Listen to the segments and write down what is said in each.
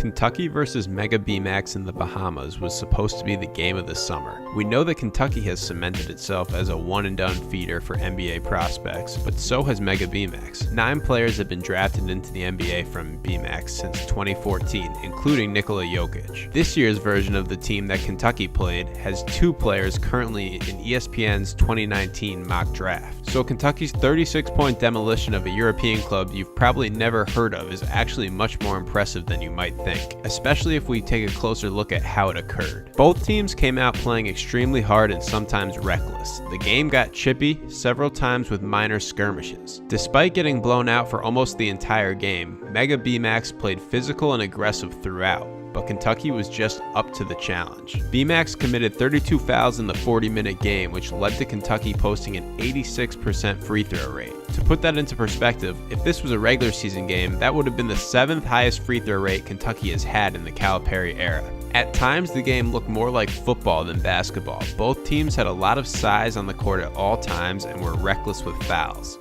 Kentucky versus Mega Bemax in the Bahamas was supposed to be the game of the summer. We know that Kentucky has cemented itself as a one-and-done feeder for NBA prospects, but so has Mega Bemax. 9 players have been drafted into the NBA from Bemax since 2014, including Nikola Jokic. This year's version of the team that Kentucky played has 2 players currently in ESPN's 2019 mock draft. So Kentucky's 36-point demolition of a European club you've probably never heard of is actually much more impressive than you might think, especially if we take a closer look at how it occurred. Both teams came out playing extremely hard and sometimes reckless. The game got chippy, several times with minor skirmishes. Despite getting blown out for almost the entire game, Mega Bemax played physical and aggressive throughout, but Kentucky was just up to the challenge. Bemax committed 32 fouls in the 40-minute game, which led to Kentucky posting an 86% free throw rate. To put that into perspective, if this was a regular season game, that would have been the 7th highest free throw rate Kentucky has had in the Calipari era. At times, the game looked more like football than basketball. Both teams had a lot of size on the court at all times and were reckless with fouls.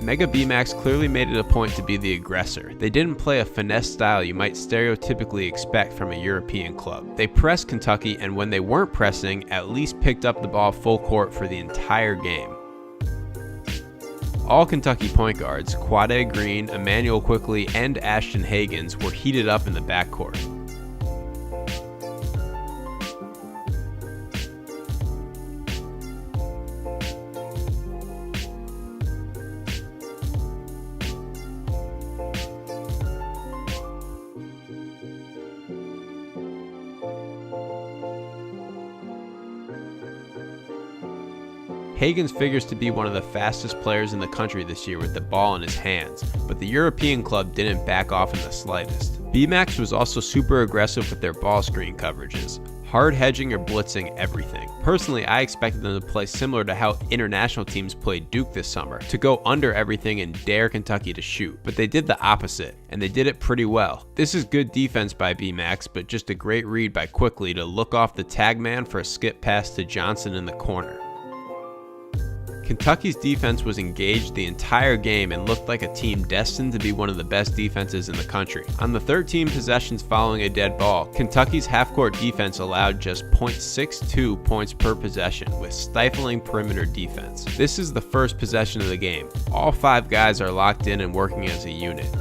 Mega Bemax clearly made it a point to be the aggressor. They didn't play a finesse style you might stereotypically expect from a European club. They pressed Kentucky, and when they weren't pressing, at least picked up the ball full court for the entire game. All Kentucky point guards, Quade Green, Emmanuel Quickley, and Ashton Hagans, were heated up in the backcourt. Hagans figures to be one of the fastest players in the country this year with the ball in his hands, but the European club didn't back off in the slightest. Bemax was also super aggressive with their ball screen coverages, hard hedging or blitzing everything. Personally, I expected them to play similar to how international teams played Duke this summer, to go under everything and dare Kentucky to shoot, but they did the opposite, and they did it pretty well. This is good defense by Bemax, but just a great read by Quickley to look off the tag man for a skip pass to Johnson in the corner. Kentucky's defense was engaged the entire game and looked like a team destined to be one of the best defenses in the country. On the 13 possessions following a dead ball, Kentucky's half-court defense allowed just 0.62 points per possession with stifling perimeter defense. This is the first possession of the game. All 5 guys are locked in and working as a unit.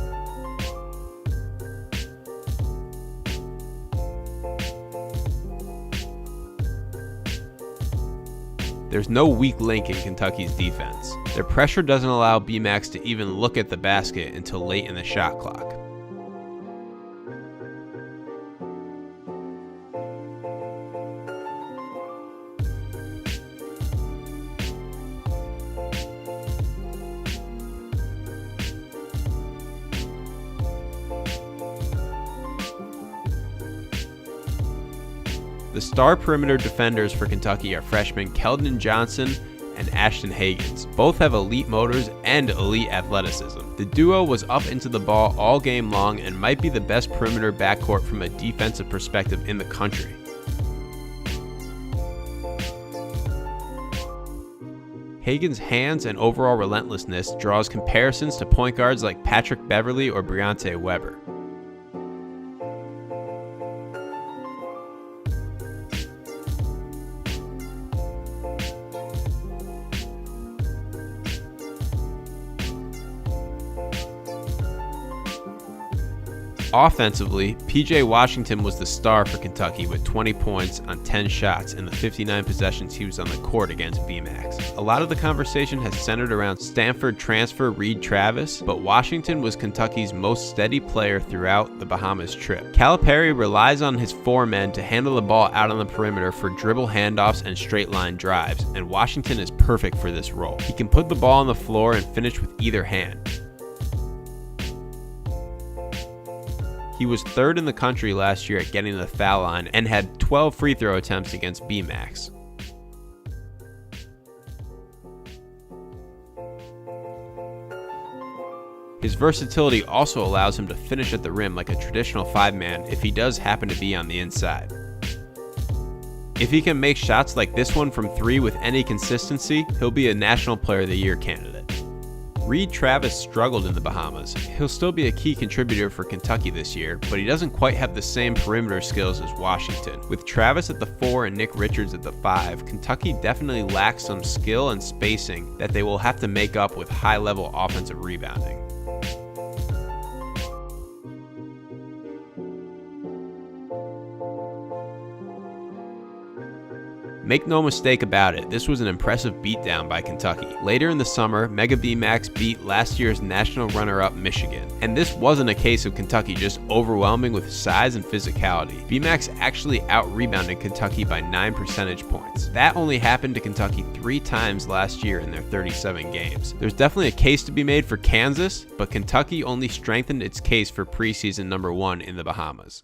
There's no weak link in Kentucky's defense. Their pressure doesn't allow Bemax to even look at the basket until late in the shot clock. The star perimeter defenders for Kentucky are freshmen Keldon Johnson and Ashton Hagans. Both have elite motors and elite athleticism. The duo was up into the ball all game long and might be the best perimeter backcourt from a defensive perspective in the country. Hagans' hands and overall relentlessness draws comparisons to point guards like Patrick Beverley or Briante Weber. Offensively, PJ Washington was the star for Kentucky with 20 points on 10 shots in the 59 possessions he was on the court against Bemax. A lot of the conversation has centered around Stanford transfer Reed Travis, but Washington was Kentucky's most steady player throughout the Bahamas trip. Calipari relies on his 4 men to handle the ball out on the perimeter for dribble handoffs and straight line drives, and Washington is perfect for this role. He can put the ball on the floor and finish with either hand. He was 3rd in the country last year at getting to the foul line and had 12 free throw attempts against Bemax. His versatility also allows him to finish at the rim like a traditional 5-man if he does happen to be on the inside. If he can make shots like this one from 3 with any consistency, he'll be a National Player of the Year candidate. Reed Travis struggled in the Bahamas. He'll still be a key contributor for Kentucky this year, but he doesn't quite have the same perimeter skills as Washington. With Travis at the 4 and Nick Richards at the 5, Kentucky definitely lacks some skill and spacing that they will have to make up with high-level offensive rebounding. Make no mistake about it, this was an impressive beatdown by Kentucky. Later in the summer, Mega Bemax beat last year's national runner-up Michigan. And this wasn't a case of Kentucky just overwhelming with size and physicality. Bemax actually out-rebounded Kentucky by 9 percentage points. That only happened to Kentucky 3 times last year in their 37 games. There's definitely a case to be made for Kansas, but Kentucky only strengthened its case for preseason number 1 in the Bahamas.